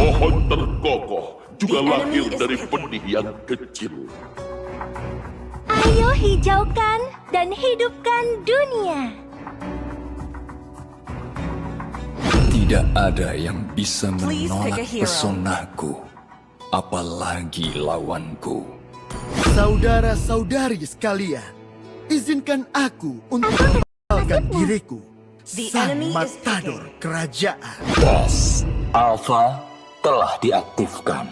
Pohon terkokoh juga lahir dari benih yang kecil. Ayo hijaukan dan hidupkan dunia. Tidak ada yang bisa menolak pesonaku, apalagi lawanku. Saudara-saudari sekalian, izinkan aku untuk mengenalkan diriku, sang matador kerajaan. Tes Alpha telah diaktifkan.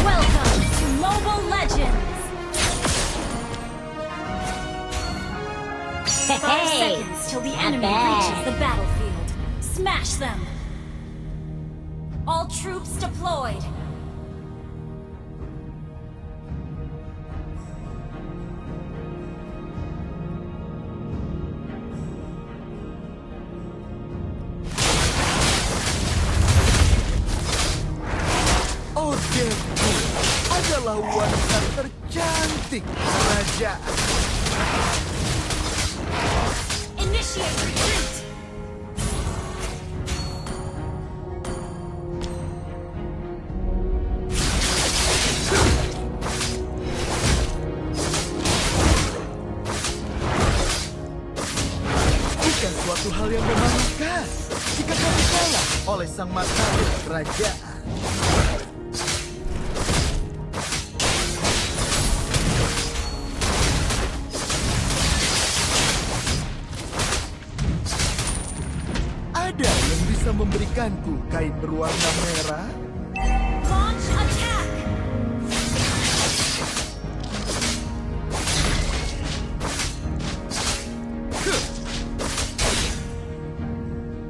Welcome to Mobile Legends. 5 seconds till the enemy reaches the battlefield. Smash them. All troops deployed. Odehku adalah wanita tercantik kerajaan. Initiate retreat. Bukan suatu hal yang memalukan jika kamu kalah oleh sang matador kerajaan. Ada yang bisa memberikanku kain berwarna merah? Launch attack.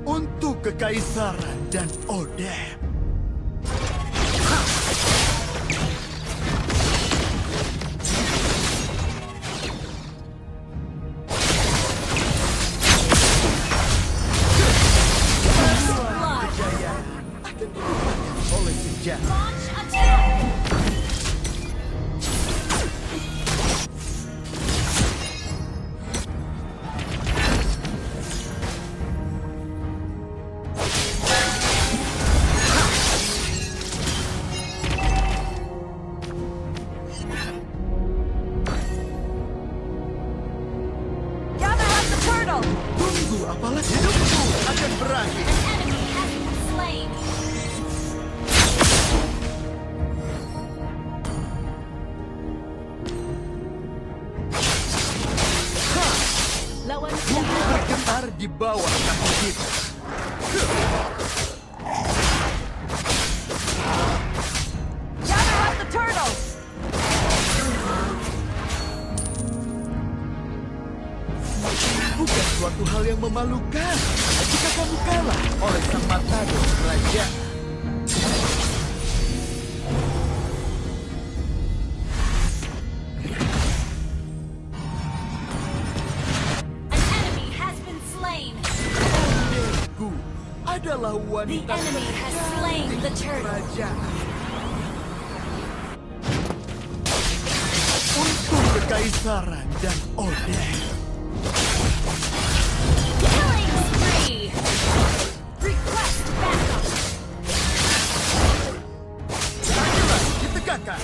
Untuk kekaisaran dan Odeh. Kejayaan akan dilupakan oleh sejarah. Launch attack. Gather up the turtle. Tunggu, apalah hidupku akan berakhir. Enemy has been slain. Lawan Bumi bergetar di bawah kaki kita. gather up the turtles. Bukan suatu hal yang memalukan jika kamu kalah oleh sang matador kerajaan. An enemy has been slain. Odehku adalah The wanita enemy has slain the turtle. kerajaan. Untuk kekaisaran dan Odeh. Killing spree. Request backup. Ayolah, ditegakkan.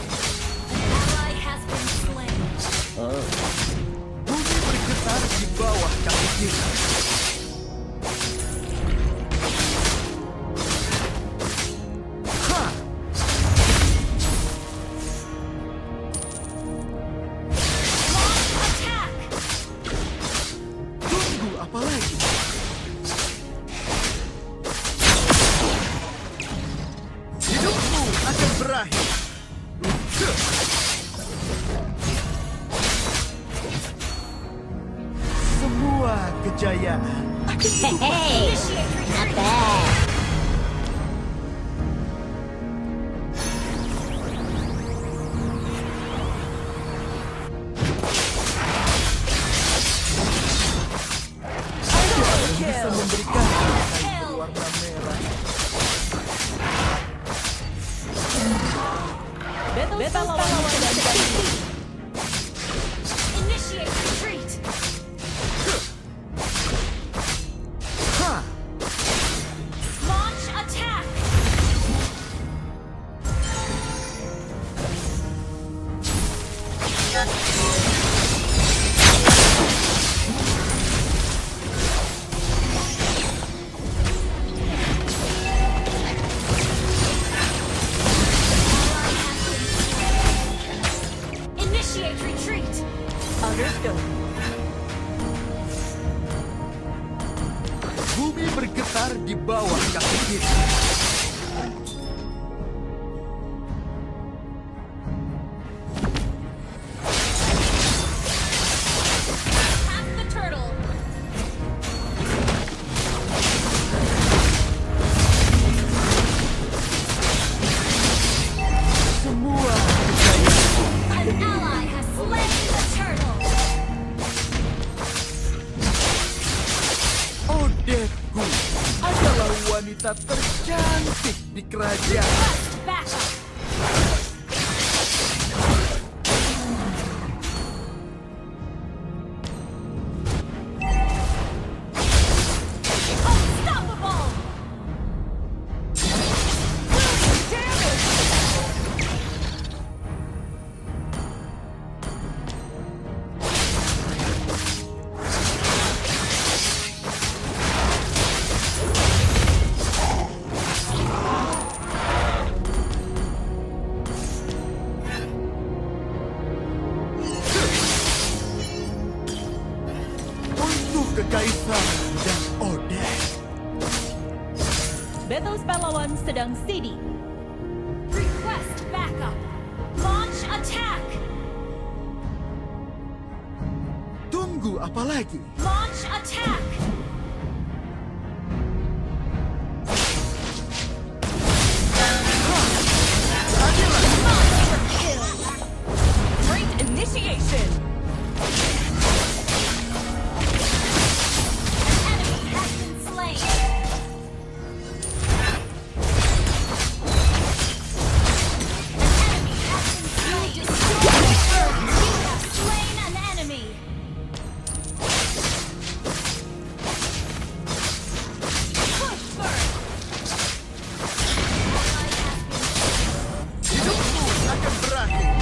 Ally has been slain. Bumi bergetar di bawah kaki kita. Ha! Launch attack. kejayaan akan berubah. Initiate retreat. Bisa memberikan kain berwarna merah. Beta lawan sedang jadi. Initiate retreat. Ha! Launch attack. Initiate retreat. Understood. Bumi bergetar di bawah kaki kita. Attack the turtle. Semua kejayaan. An ally has slain the turtle. Odetku adalah wanita tercantik di kerajaan. Request backup. Unstoppable. Untuk kekaisaran dan Odet. Battle spell lawan sedang CD. Request backup. Launch attack. Tunggu apa lagi? Launch attack. Monster kill. Great initiation. Enemy has been slain. An enemy has been slain. You have slain an enemy. Push first. Hidupmu akan berakhir.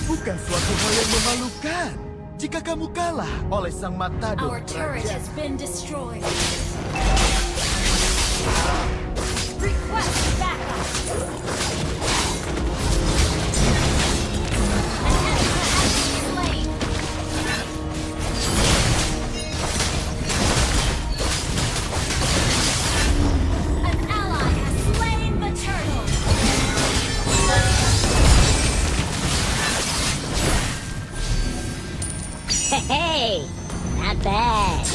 Bukan suatu hal yang memalukan jika kamu kalah oleh sang matador Our turret kerajaan. has been destroyed. Request backup. An enemy has been slain. An ally has slain the turtle. Hey, not bad.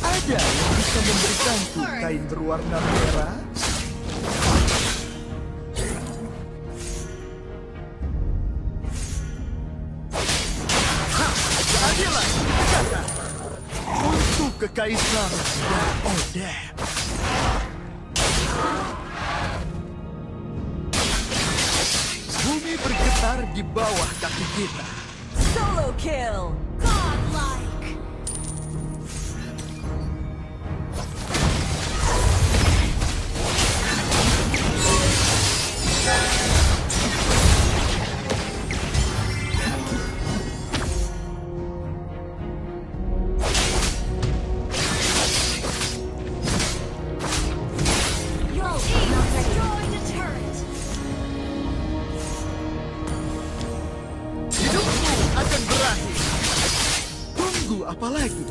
Ada yang bisa memberikanku kain berwarna merah? Ha! Keadilan! Tegakkan! Untuk kekaisaran dan Odet. Bumi bergetar di bawah kaki kita. Solo kill. Godlike. Your team destroyed a turret. Hidupmu akan berakhir. Tunggu apa lagi?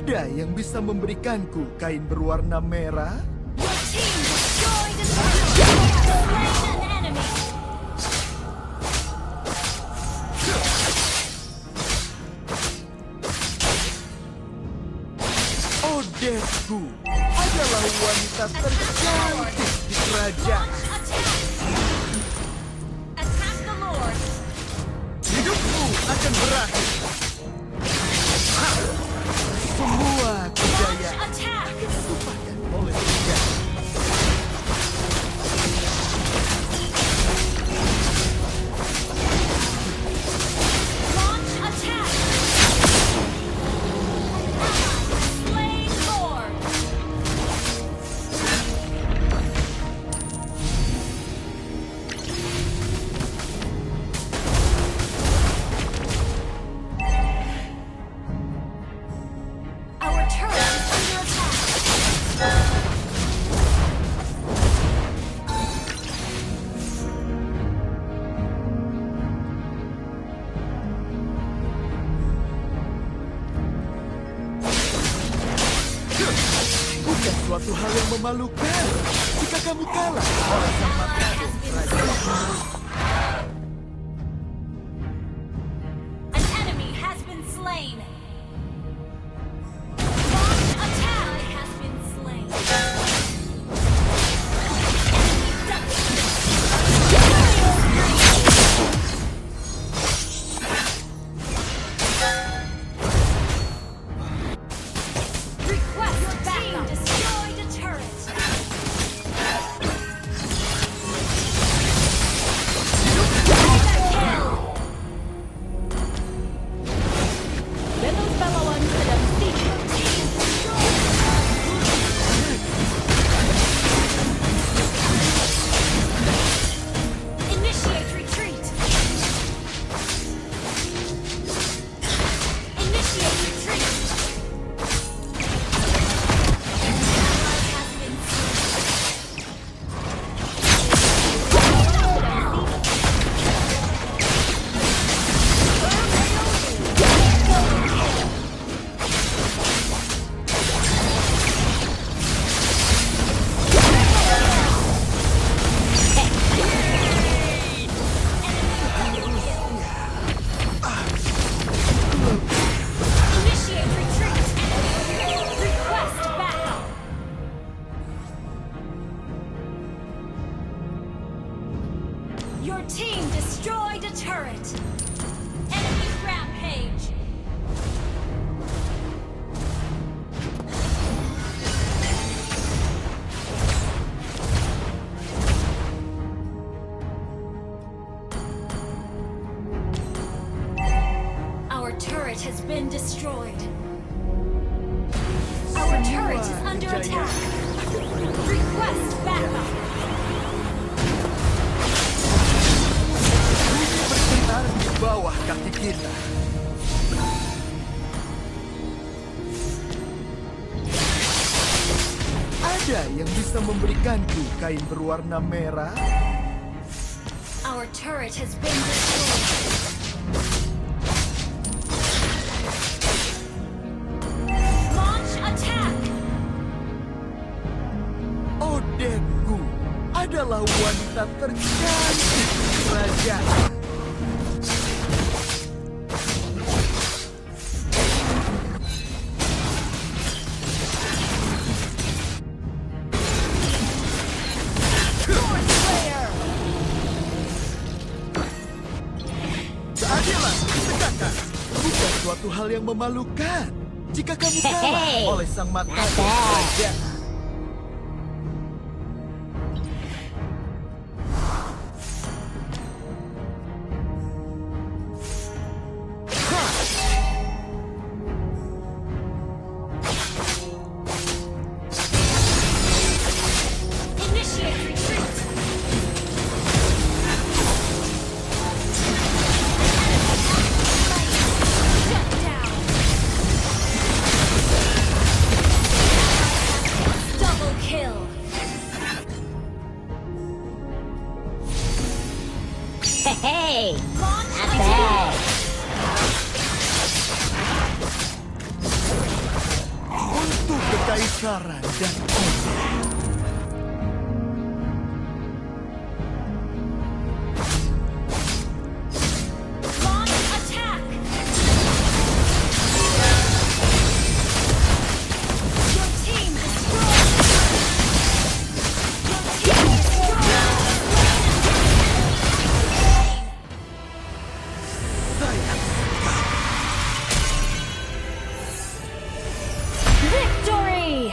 Ada yang bisa memberikanku kain berwarna merah? Your team destroyed an enemy. Odetku adalah wanita tercantik di kerajaan. Attack the Lord. Hidupmu akan berakhir. Semua kejayaan Attack. ditumpahkan oleh tiga. Launch attack. Slain Lord. Our turret is under attack. Bukan suatu hal yang memalukan jika kamu kalah oleh sang Ally has been slain. An enemy has been slain. Launch attack has been slain. Request backup. Destroyed a turret. Level pahlawan sedang City. Initiate retreat. Initiate retreat. Ally has been Initiate retreat. Request backup. Your team destroyed a turret. Enemy rampage. Our turret has been destroyed. Our turret is under attack. Request backup. bergetar di bawah kaki kita. Ada yang bisa memberikanku kain berwarna merah? Our turret has been destroyed. Launch attack. Odetku adalah wanita tercantik di kerajaan. Sword Slayer. Keadilan ditegakkan. Bukan suatu hal yang memalukan jika kamu kalah Hehehe. oleh sang mata Not bad. kerajaan. Initiate retreat. Shut down. saran dan obat. Launch attack! Your team destroyed! Your team destroyed! Sayang, Victory!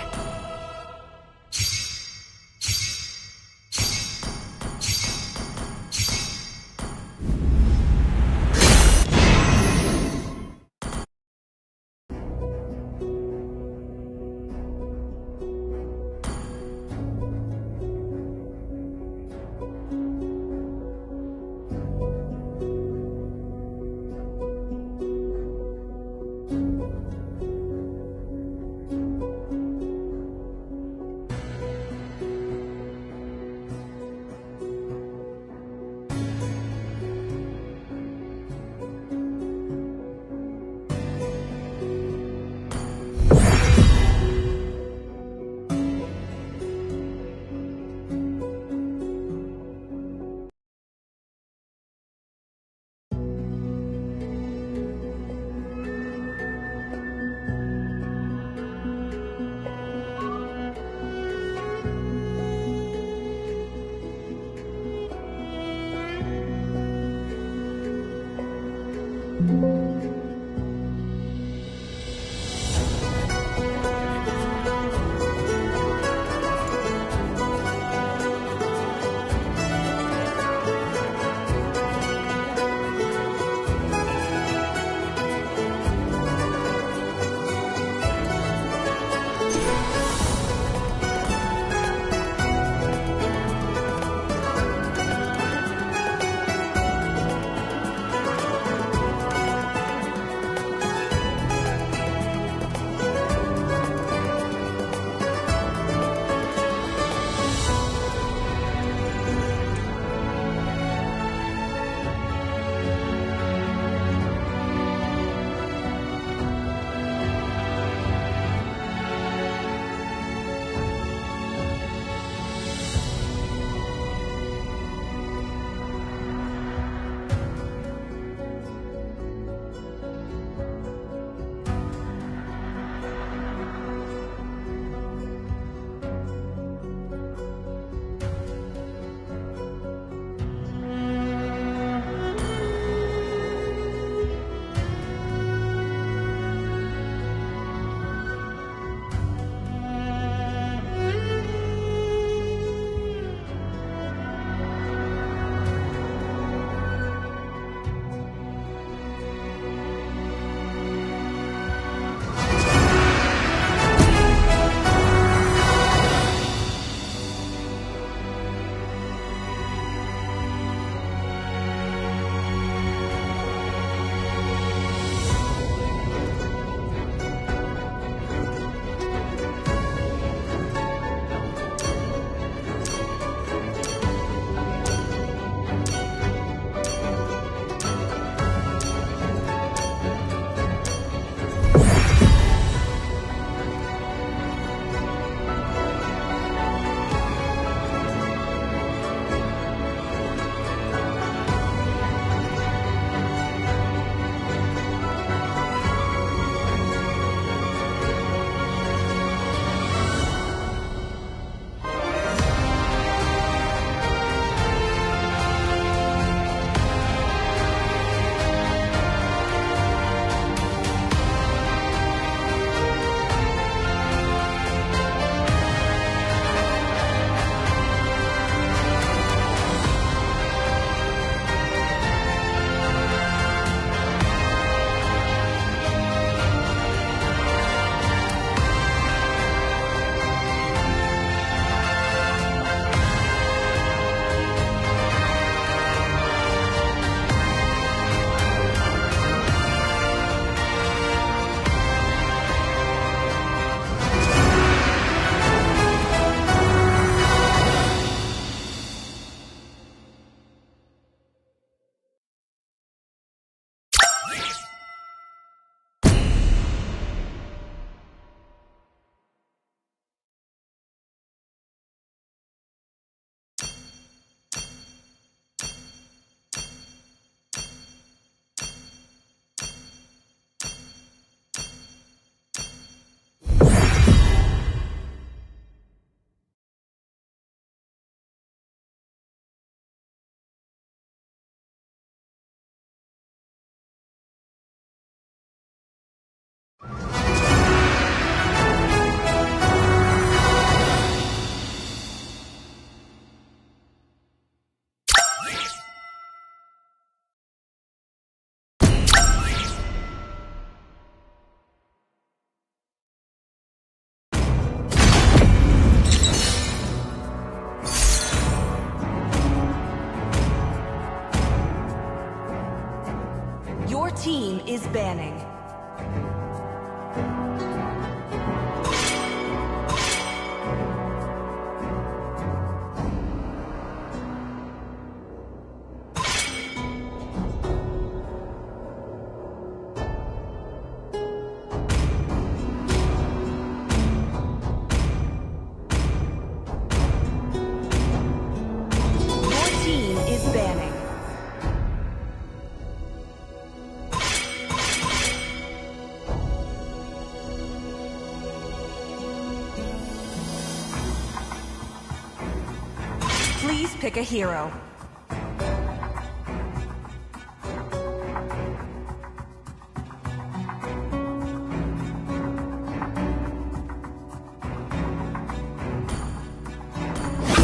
Please pick a hero.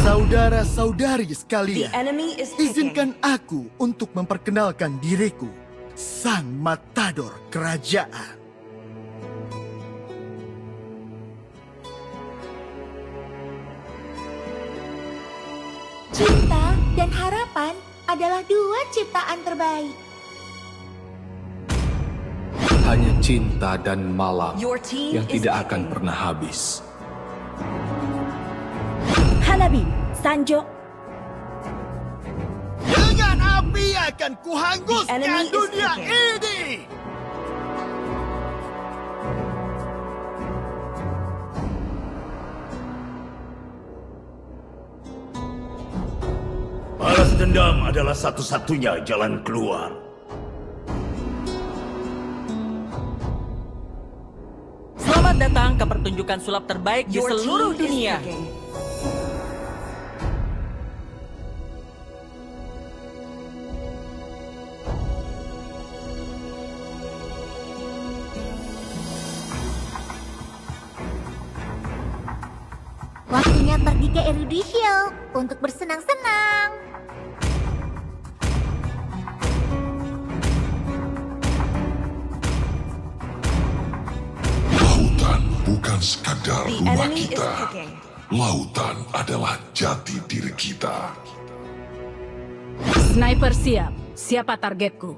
Saudara-saudari sekalian, The enemy is picking. izinkan aku untuk memperkenalkan diriku, Sang Matador Kerajaan. Cinta dan harapan adalah dua ciptaan terbaik. Hanya cinta dan malam Your team yang is tidak akan picking. pernah habis. Hanabi, Sanjo, Dengan api akan kuhanguskan The enemy is dunia picking. ini. Balas dendam adalah satu-satunya jalan keluar. selamat datang ke pertunjukan sulap terbaik di Your seluruh team is dunia. picking. Waktunya pergi ke Erudisio untuk bersenang-senang. Lautan bukan sekadar The rumah enemy is kita. picking. Lautan adalah jati diri kita. Sniper siap. Siapa targetku?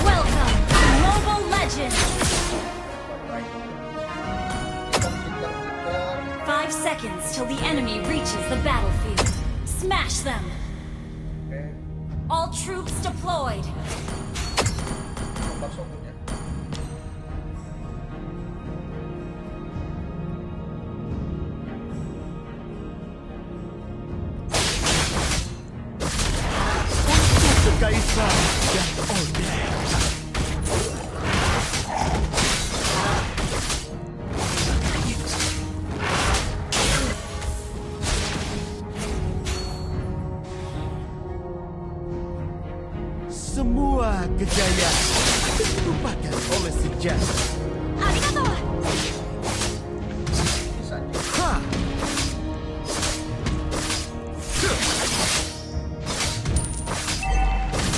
Welcome to Mobile Legends! 5 seconds till the enemy reaches the battlefield. Smash them! All troops deployed! Kaisar dan Odin. Semua kejayaan akan dilupakan oleh sejarah. Arigato! Ha!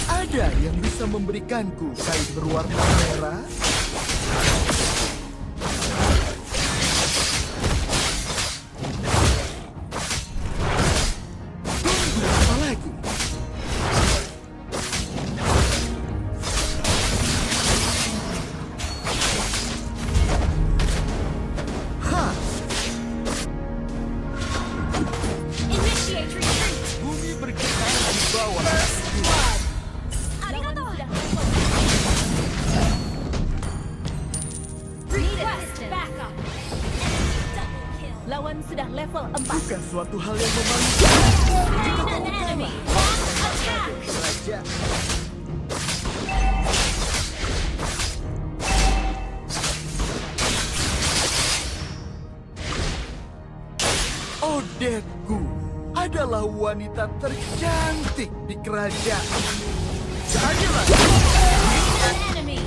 Ada yang bisa memberikanku kain berwarna merah? Tunggu apa lagi? Ha! Initiate retreat! Bumi bergetar di bawah. Arigato! Request backup! Enemy double kill! Lawan sudah level 4. Bukan suatu hal yang memalukan. An enemy! Launch attack! Kerajaan. Odetku adalah wanita tercantik di kerajaan. Jadilah An enemy!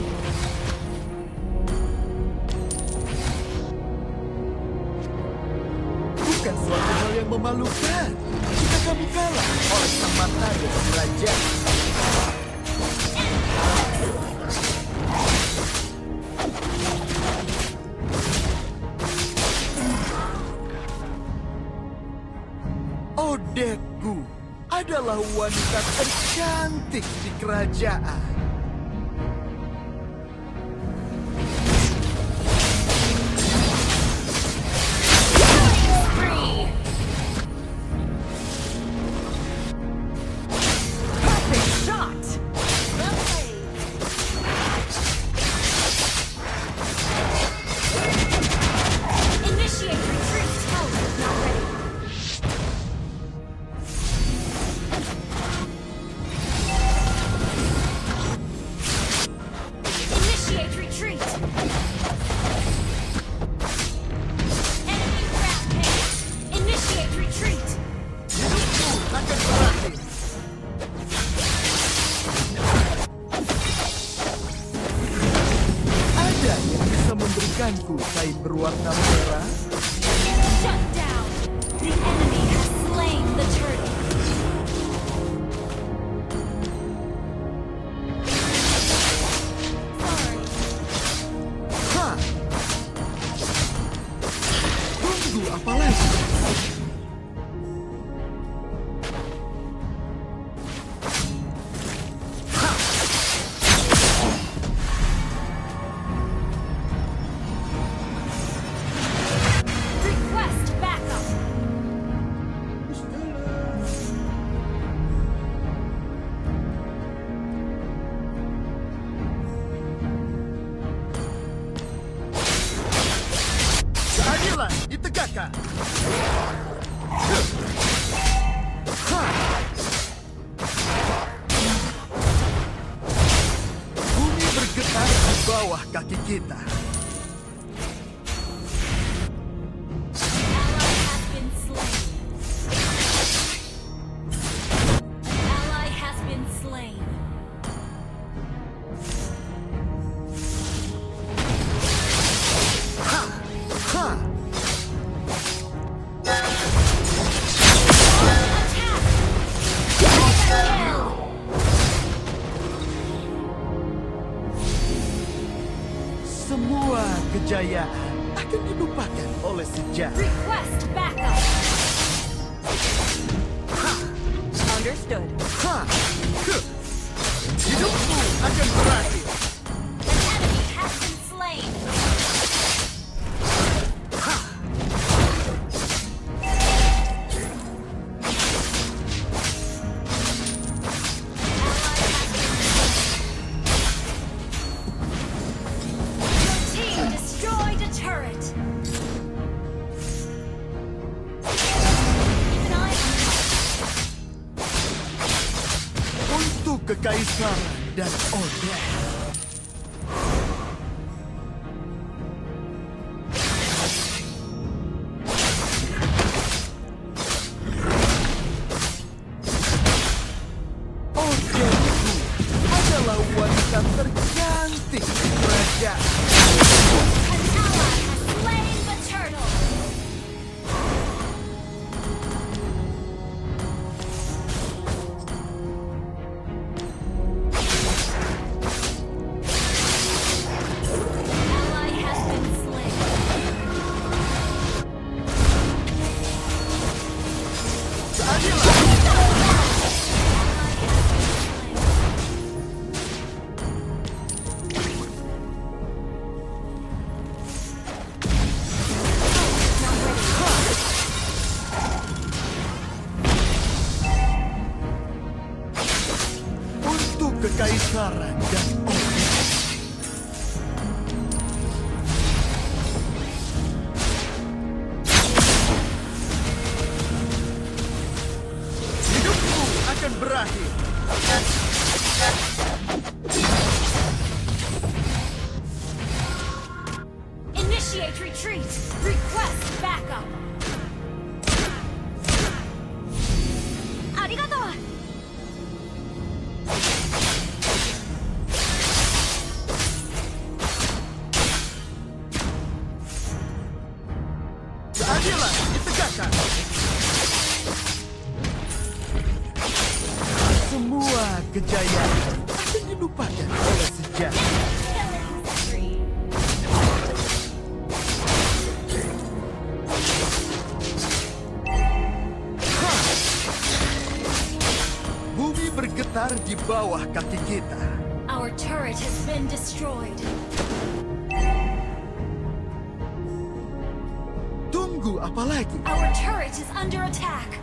bukan memalukan jika kamu kalah oleh sang matahari kerajaan. Odekku adalah wanita tercantik di kerajaan. Memberikanku kain berwarna merah. Shut down. The enemy has slain the turtle. Sorry. Ha! Tunggu apa lagi? Request backup. Keadilan ditegakkan. Ha! Bumi bergetar di bawah kaki kita. Ally has been slain. Ha! Ha! Semua kejayaan akan dilupakan oleh sejarah. Request backup. Understood. Ha! Huh! Hidupmu akan berakhir. An enemy has been slain. Your team destroyed a turret. Even I Untuk kekaisaran dan Odek. Odekku adalah wanita tercantik di kerajaan. An ally has slain the turtle. Ally has been slain. Keadilan. Untuk kekaisaran dan Odek. Hidupmu akan berakhir. Initiate retreat. Request backup. Arigato. Keadilan ditegakkan. kejayaan akan dilupakan oleh sejarah. Bumi bergetar di bawah kaki kita. Our turret has been destroyed. Tunggu apa lagi? Our turret is under attack.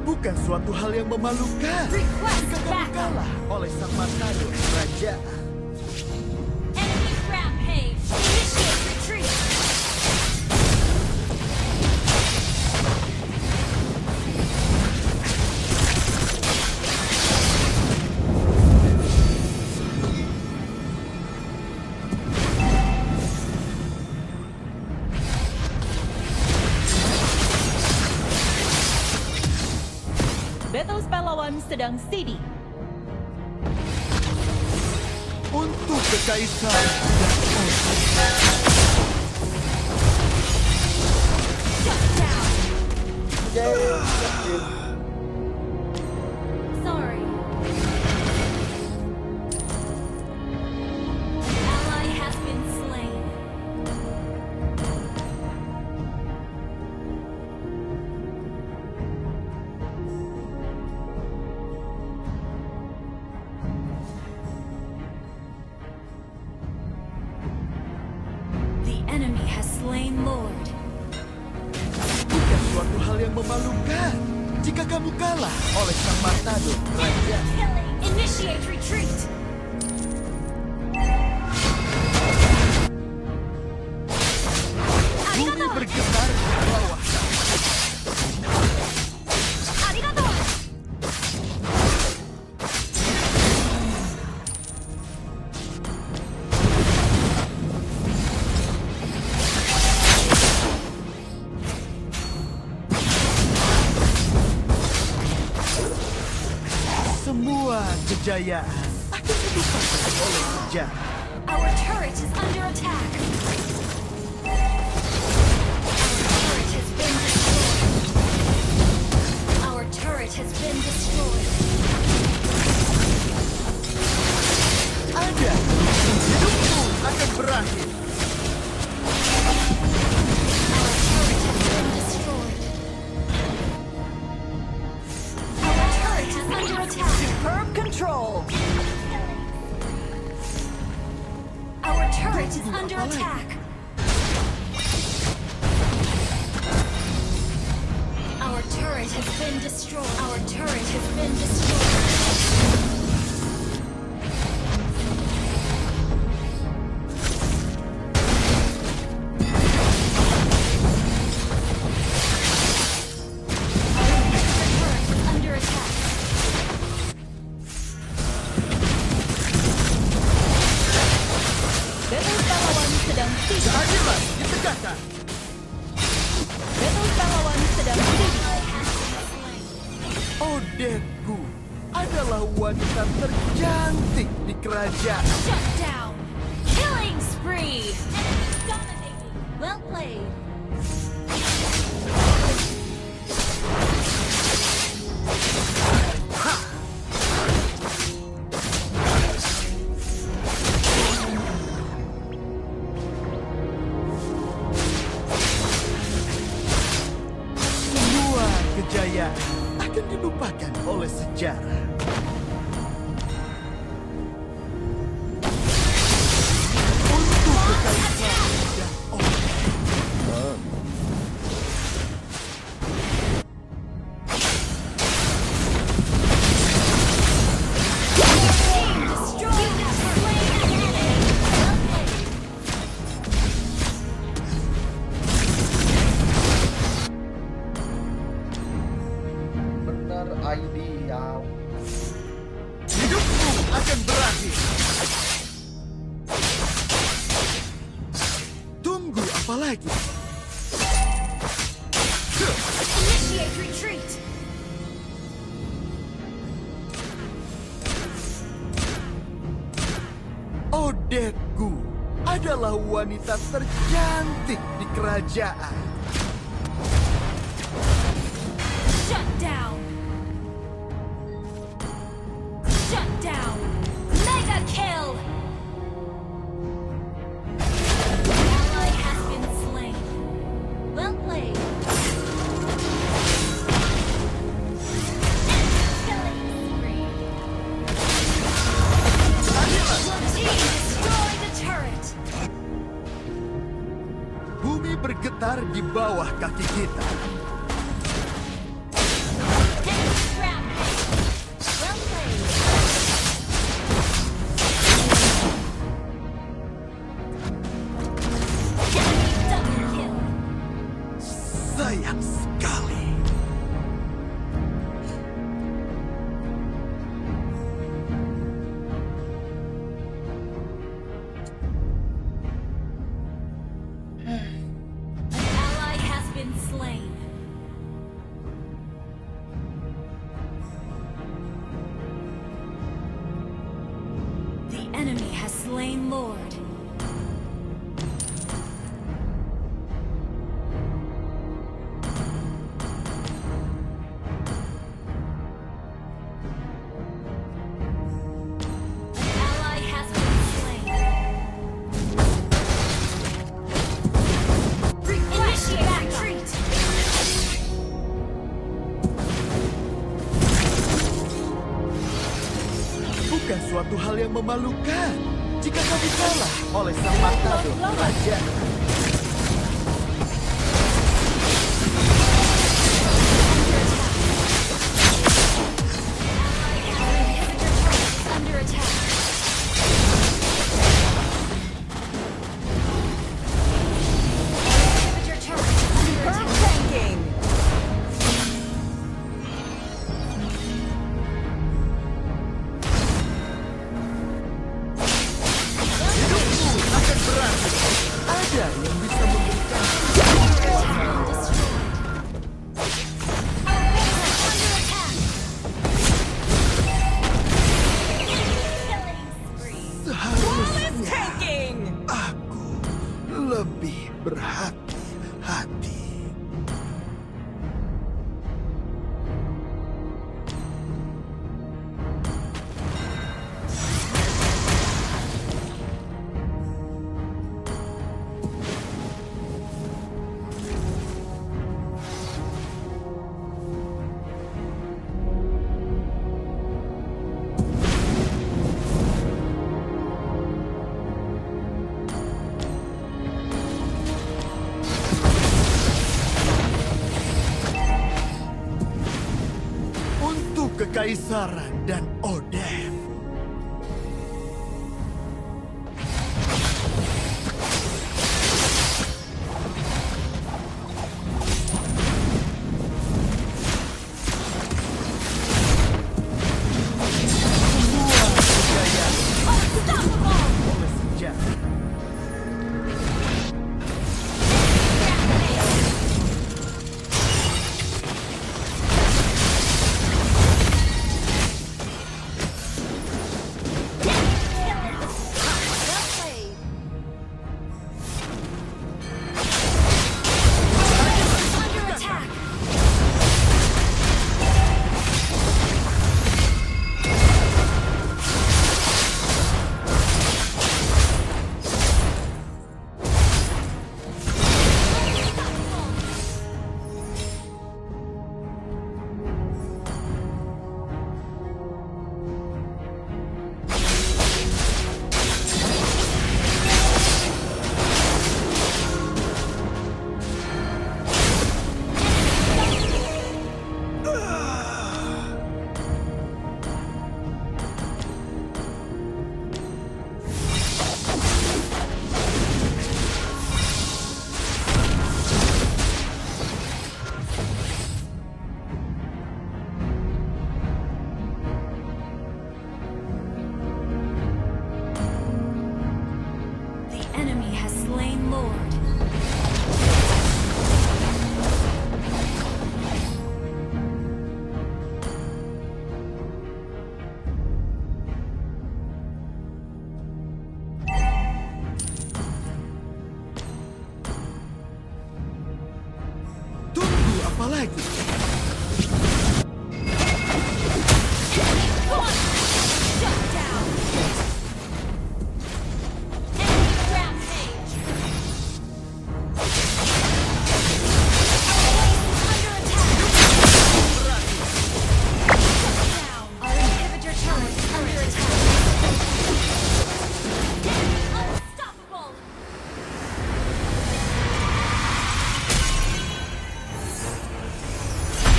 Bukan suatu hal yang memalukan jika kamu kalah oleh sang matador kerajaan. Enemy rampage. Initiate retreat. Battle spell lawan sedang steady. Untuk kekaisaran Shut down. Sorry. Ally has been slain. The enemy has slain Lord. bukan suatu hal yang memalukan jika kamu kalah oleh sang matador kerajaan. Initiate retreat. Bumi bergetar di bawah. Arigato. Semua kejayaan akan dilupakan oleh sejarah. Our turret is under attack. Our turret has been destroyed. Ada, hidupmu akan berakhir. Our turret has been destroyed. Our turret is under attack. Superb control. Our turret is under attack. Our turret has been destroyed. Our turret has been destroyed. Under attack. Battle spell lawan sedang steady. Keadilan ditegakkan. Battle spell lawan sedang steady. Odetku adalah wanita tercantik di kerajaan. Shut down. Killing spree. Dominating. Well played. Semua kejayaan akan dilupakan oleh sejarah. Untuk kekaisaran dan orang. Destroy that slain enemy. Well played. Bener ideal. Hidupmu akan berakhir. Tunggu apa lagi? Initiate retreat. adalah wanita tercantik di kerajaan. Shut down. Shut down. Mega kill. Ally has been slain. Well played. Killing spree. Your team destroyed the turret. Bumi bergetar di bawah kaki kita. Well played. Double kill. Sayang sekali. An ally has been slain. The enemy has slain Lord. Ally has been slain. Initiate retreat. Bukan suatu hal yang memalukan jika kami kalah oleh sang matador kerajaan. Under attack. Inhibitor turret under attack. Tanking. Akan berakhir. Ada yang bisa memberikan seharusnya Tanking. aku lebih berhati-hati. Untuk kekaisaran dan Odin. Semua kejayaan oleh sejarah. Under attack. The enemy has slain Lord. apa lagi?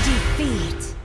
Defeat.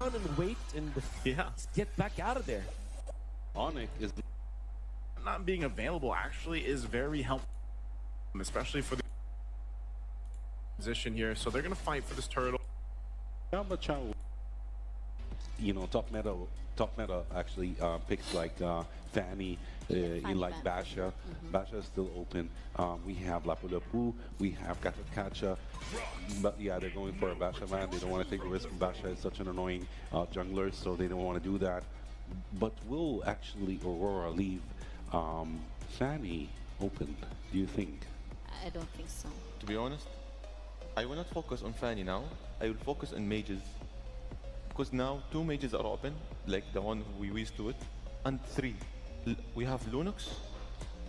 And wait and get back out of there. Onyx is not being available actually is very helpful, especially for the position here. So they're gonna fight for this turtle. You know, top meta actually picks like Fanny, you like Basha. Basha is still open. We have Lapu-Lapu, we have Kacha. But yeah, they're going for a Basha man. They don't want to take the risk. Basha is such an annoying jungler, so they don't want to do that. But will actually Aurora leave Fanny open, do you think? I don't think so. To be honest, I will not focus on Fanny now. I will focus on mages. Because now 2 mages are open, like the one we used to it, and 3. We have Lunox,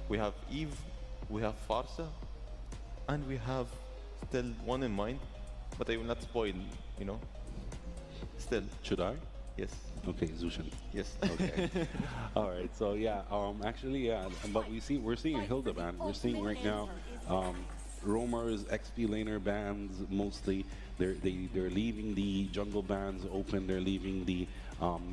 we have Eve, we have Farsa, and we have still one in mind, but I will not spoil, you know. Still. Should I? Yes. Okay, Zushan. Yes. Okay. All right. So yeah, actually, yeah. But we're seeing Hilda ban. We're seeing right now, roamers, XP laner bans mostly. They're leaving the jungle bans open. They're leaving the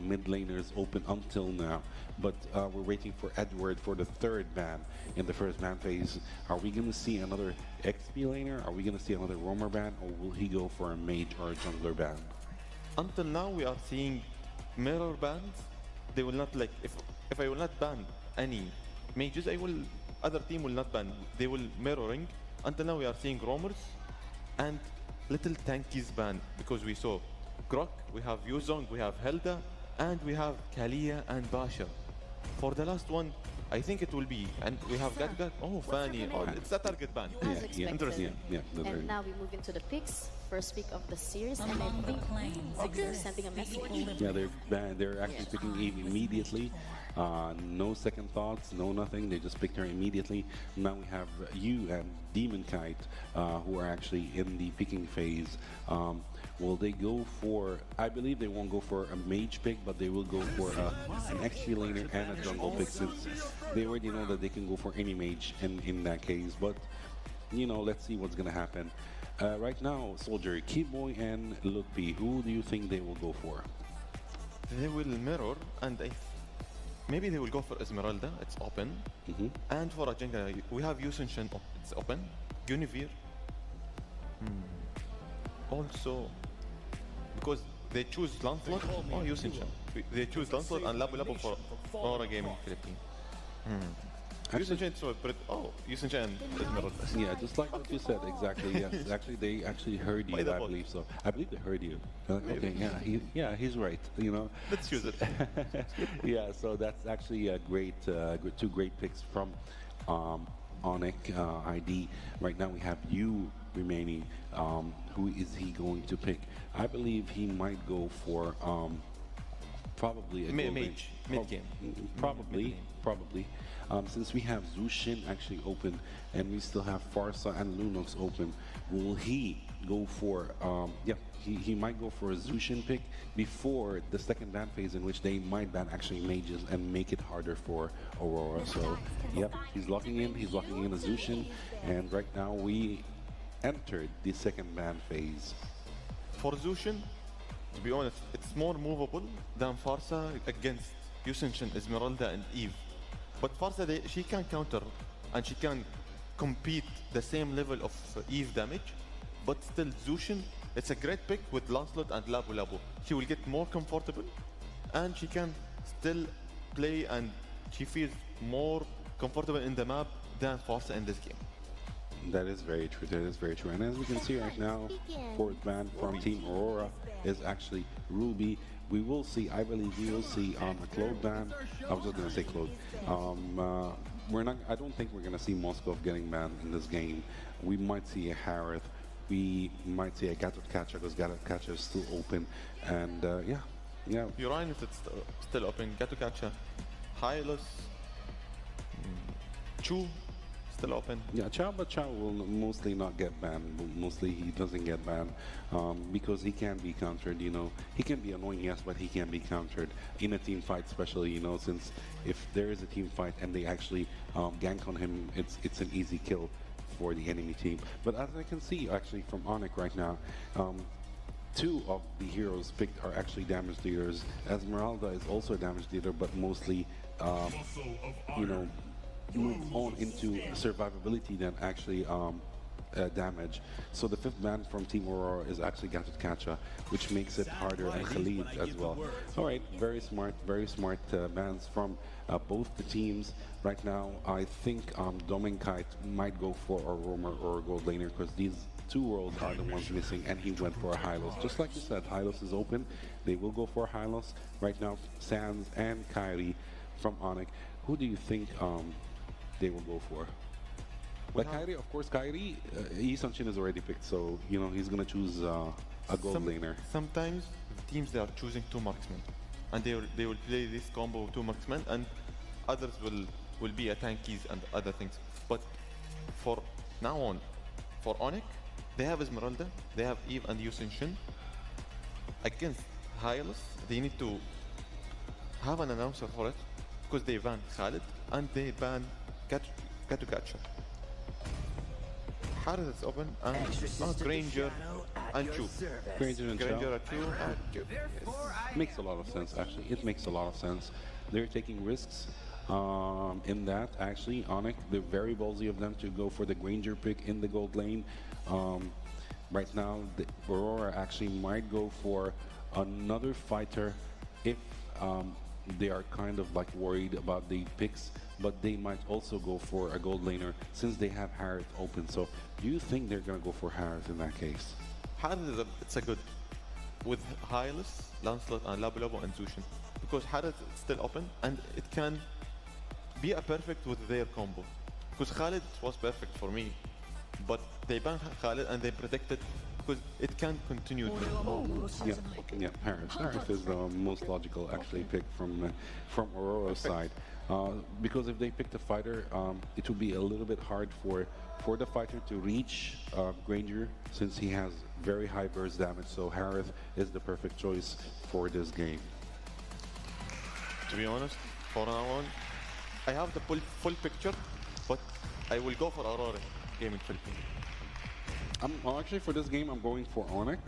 mid laners open until now. But we're waiting for Edward for the 3rd ban in the first ban phase. Are we going to see another XP laner? Are we going to see another roamer ban, or will he go for a mage or a jungler ban? Until now, we are seeing mirror bans. They will not, like, if I will not ban any mages, other team will not ban. They will mirroring. Until now, we are seeing roamers and little tankies ban, because we saw Grok, we have Yuzong, we have Helda, and we have Kalia and Basha. For the last one, I think it will be, and we have Gat. Oh, Fanny. Oh, it's a target ban. As expected. Interesting. Yeah. And now we move into the picks. first pick of the series, and I think they're sending a message. Yeah, they're actually picking Eve immediately. No second thoughts, no nothing. They just picked her immediately. Now we have you and Demon Kite, who are actually in the picking phase. Will they go for? I believe they won't go for a mage pick, but they will go for an XP laner and a jungle pick, since they already know that they can go for any mage in that case. But you know, let's see what's gonna happen. Right now, Soldier, Keyboy and Lookby, who do you think they will go for? They will mirror, and maybe they will go for Esmeralda. It's open. And for Agenda, we have Yusun Shen. It's open. Guinevere. Also, because they choose Lancelot or Yusun Shen. They choose Lancelot and Labu Labu for Aura Gaming Philippines. Yusun Shen, Yusun Shen and Esmeralda. Yeah, just like what you said, exactly. Yes, actually, they actually heard you. I believe so. I believe they heard you. Okay, yeah, he's right. You know, let's use it. Yeah, so that's actually a great, two great picks from Onyx ID. Right now we have you remaining. Who is he going to pick? I believe he might go for probably a mage mid game. Probably. Since we have Zushin actually open and we still have Farsa and Lunox open, will he go for, he might go for a Zushin pick before the second ban phase, in which they might ban actually mages and make it harder for Aurora. So, yep, he's locking in a Zushin, and right now we entered the second ban phase. For Zushin, to be honest, it's more movable than Farsa against Yusun Shen, Esmeralda, and Eve. But Farsa, she can counter and she can compete the same level of Eve damage. But still, Zushin, it's a great pick with Lancelot and Labu Labu. She will get more comfortable and she can still play, and she feels more comfortable in the map than Farsa in this game. That is very true. That is very true. And as we can see right now, fourth ban from Team Aurora is actually Ruby. We will see, I believe we will see a Claude ban. I was just going to say Claude. I don't think we're going to see Moskov getting banned in this game. We might see a Harith. We might see a Gatot Kacha, because Gatot Kacha is still open. And yeah. Uranus is still open. Gatot Kacha, Hylos, Chu, still open. Yeah, but Chao will mostly not get banned. Mostly he doesn't get banned because he can be countered, you know. He can be annoying, yes, but he can be countered in a team fight, especially, you know, since if there is a team fight and they actually gank on him, it's an easy kill for the enemy team. But as I can see, actually, from Onyx right now, two of the heroes picked are actually damage dealers. Esmeralda is also a damage dealer, but mostly, you know, move on into survivability than actually damage. So the fifth ban from Team Aurora is actually Gatot Kacha, which makes it harder, and Khalid as well. All right, very smart bans from both the teams. Right now, I think Dominkite might go for a roamer or a gold laner, because these two worlds are the ones missing, and he went for a Hylos. Just like you said, Hylos is open. They will go for Hylos. Right now, Sans and Kyrie from Onyx. Who do you think they will go for? Like Kyrie, of course, Kyrie, Yi Sun-Shin is already picked, so, you know, he's going to choose a gold laner. Sometimes teams, they are choosing two marksmen, and they will play this combo of two marksmen, and others will be a tankies and other things. But for now on, for Onyx, they have Esmeralda, they have Eve and Yusun Shin. Against Hylos, they need to have an announcer for it, because they ban Khalid and they ban Gatot Kacha. Harith is open, and Granger and Chu. Granger and Chu. Makes a lot of sense, actually. It makes a lot of sense. They're taking risks in that, actually. Onyx, they're very ballsy of them to go for the Granger pick in the gold lane. Right now, the Aurora actually might go for another fighter if they are kind of like worried about the picks, but they might also go for a gold laner since they have Harith open. So do you think they're going to go for Harith in that case? Harith, it's a good with Hylos, Lancelot, and Labu Labu and Zushin, because Harith is still open and it can be a perfect with their combo. Because Khalid was perfect for me, but they banned Khalid and they protected because it can't continue. Yeah, Harris. Harris is the most logical actually pick from Aurora's side. Because if they pick the fighter, it will be a little bit hard for the fighter to reach Granger since he has very high burst damage. So Harris is the perfect choice for this game. To be honest, for now on, I have the full picture, but I will go for Aurora Gaming Philippines. Well, actually, for this game, I'm going for Onyx.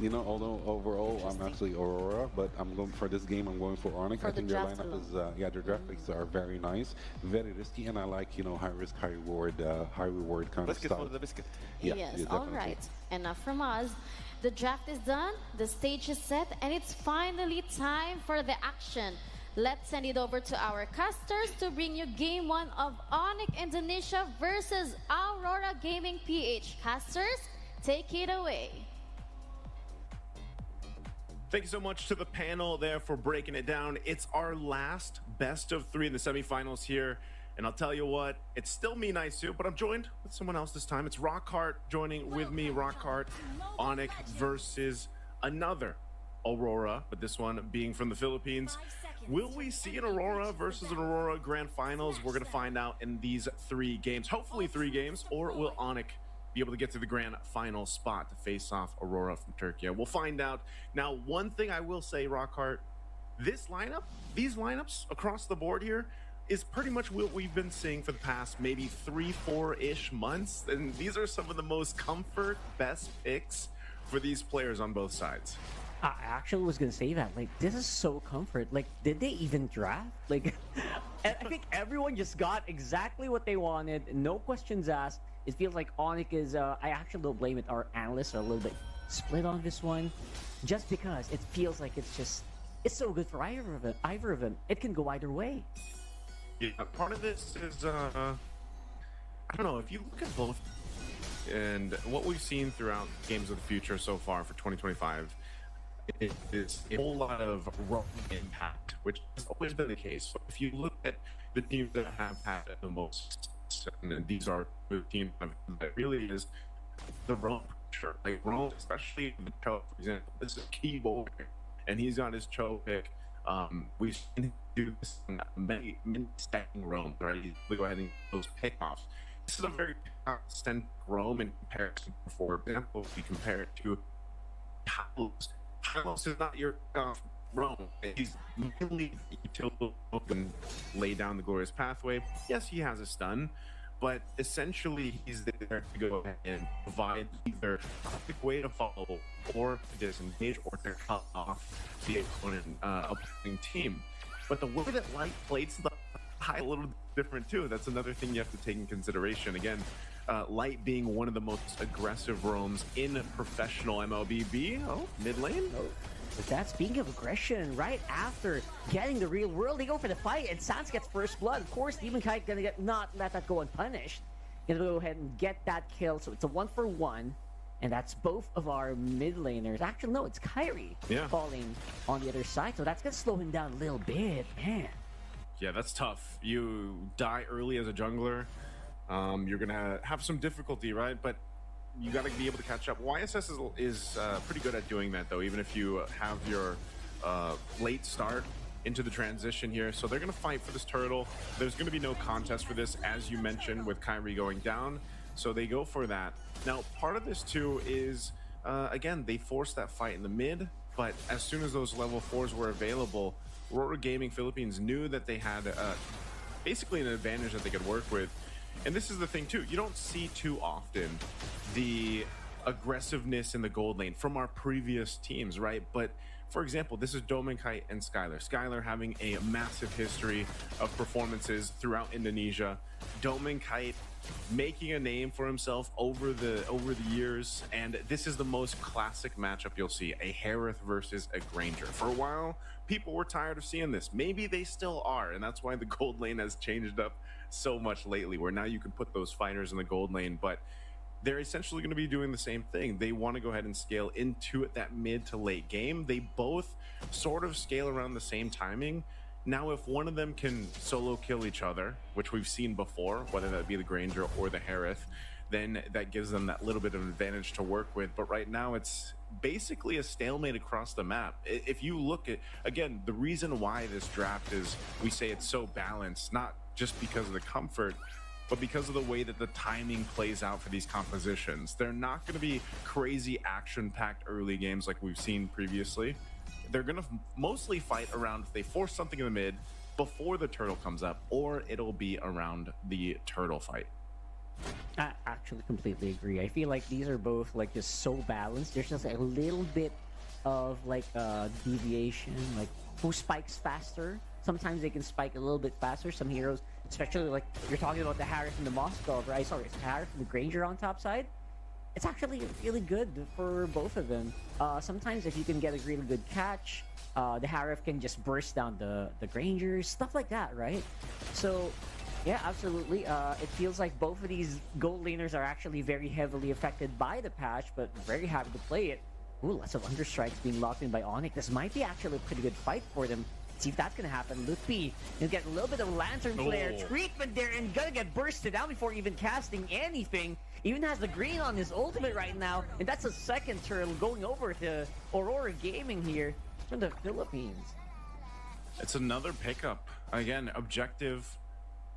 You know, although overall I'm actually Aurora, but I'm going for this game. I'm going for Onyx. I think their lineup is their draft picks are very nice, very risky, and I like high risk, high reward kind of style. Biscuit for the biscuit. Yeah, yes, all right. Enough from us. The draft is done. The stage is set, and it's finally time for the action. Let's send it over to our casters to bring you Game 1 of Onyx Indonesia versus Aurora Gaming PH. Casters, take it away. Thank you so much to the panel there for breaking it down. It's our last best of 3 in the semifinals here. And I'll tell you what, it's still me, Naisu, but I'm joined with someone else this time. It's Rockhart joining with me. Rockhart, Onyx versus another Aurora, but this one being from the Philippines. Will we see an Aurora versus an Aurora Grand Finals? We're going to find out in these 3 games, hopefully 3 games, or will Onyx be able to get to the Grand Final spot to face off Aurora from Turkey? We'll find out. Now, one thing I will say, Rockhart, this lineup, these lineups across the board here, is pretty much what we've been seeing for the past maybe 3-4-ish months. And these are some of the most comfort, best picks for these players on both sides. I actually was gonna say that. Like, this is so comfort. Like, did they even draft? Like, I think everyone just got exactly what they wanted. No questions asked. It feels like Onyx is, I actually don't blame it. Our analysts are a little bit split on this one. Just because it feels like it's so good for either of them. It can go either way. Yeah, part of this is, I don't know, if you look at both and what we've seen throughout Games of the Future so far for 2025, it is a whole lot of roam impact, which has always been the case. So if you look at the teams that have had the most, and these are the teams that really is the roam pressure. Like roam, especially the Cho, for example, this is a key bowler, and he's got his Cho pick. We've seen him do this in many stacking roams, right? We go ahead and those pickoffs. This is a very extent roam in comparison. For example, if you compare it to Hylos is not your roam. He's mainly utility and lay down the glorious pathway. Yes, he has a stun, but essentially he's there to go ahead and provide either a quick way to follow or to disengage or to cut off the opposing team. But the way that Light plays the high a little different too. That's another thing you have to take in consideration. Again, Light being one of the most aggressive roams in professional MLBB. Oh, mid lane. Oh. But that's speaking of aggression, right after getting the real world, they go for the fight, and Sans gets first blood. Of course, Demon Kite gonna not let that go unpunished. Gonna go ahead and get that kill, so it's a 1-for-1, and that's both of our mid laners. Actually, no, it's Kyrie falling on the other side, so that's gonna slow him down a little bit, man. Yeah, that's tough. You die early as a jungler, you're gonna have some difficulty, right? But you got to be able to catch up. YSS is pretty good at doing that, though, even if you have your late start into the transition here. So they're going to fight for this turtle. There's going to be no contest for this, as you mentioned, with Kyrie going down. So they go for that. Now, part of this, too, is, again, they forced that fight in the mid, but as soon as those level 4s were available, Aurora Gaming Philippines knew that they had basically an advantage that they could work with. And this is the thing, too. You don't see too often the aggressiveness in the gold lane from our previous teams, right? But, for example, this is Domenkite and Skylar. Skylar having a massive history of performances throughout Indonesia. Domenkite making a name for himself over the years. And this is the most classic matchup you'll see. A Harith versus a Granger. For a while, people were tired of seeing this. Maybe they still are. And that's why the gold lane has changed up so much lately, where now you can put those fighters in the gold lane, but they're essentially going to be doing the same thing. They want to go ahead and scale into it, that mid to late game. They both sort of scale around the same timing. Now, if one of them can solo kill each other, which we've seen before, whether that be the Granger or the Harith, then that gives them that little bit of advantage to work with. But right now, it's basically a stalemate across the map. If you look at, again, the reason why this draft is, we say it's so balanced, not just because of the comfort, but because of the way that the timing plays out for these compositions. They're not going to be crazy action-packed early games like we've seen previously. They're going to mostly fight around if they force something in the mid before the turtle comes up, or it'll be around the turtle fight. I actually completely agree. I feel like these are both like just so balanced. There's just a little bit of like deviation, like who spikes faster. Sometimes they can spike a little bit faster. Some heroes, especially like you're talking about the Harris and the Moskov, right? Sorry, it's Harris and the Granger on top side. It's actually really good for both of them. Sometimes if you can get a really good catch, the Harif can just burst down the Grangers, stuff like that, right? So, yeah, absolutely. It feels like both of these gold laners are actually very heavily affected by the patch, but very happy to play it. Ooh, lots of understrikes being locked in by Onyx. This might be actually a pretty good fight for them. See if that's gonna happen. Lupi is getting a little bit of lantern flare treatment there and gonna get bursted out before even casting anything. Even has the green on his ultimate right now, and that's a second turtle going over to Aurora Gaming here from the Philippines. It's another pickup. Again, objective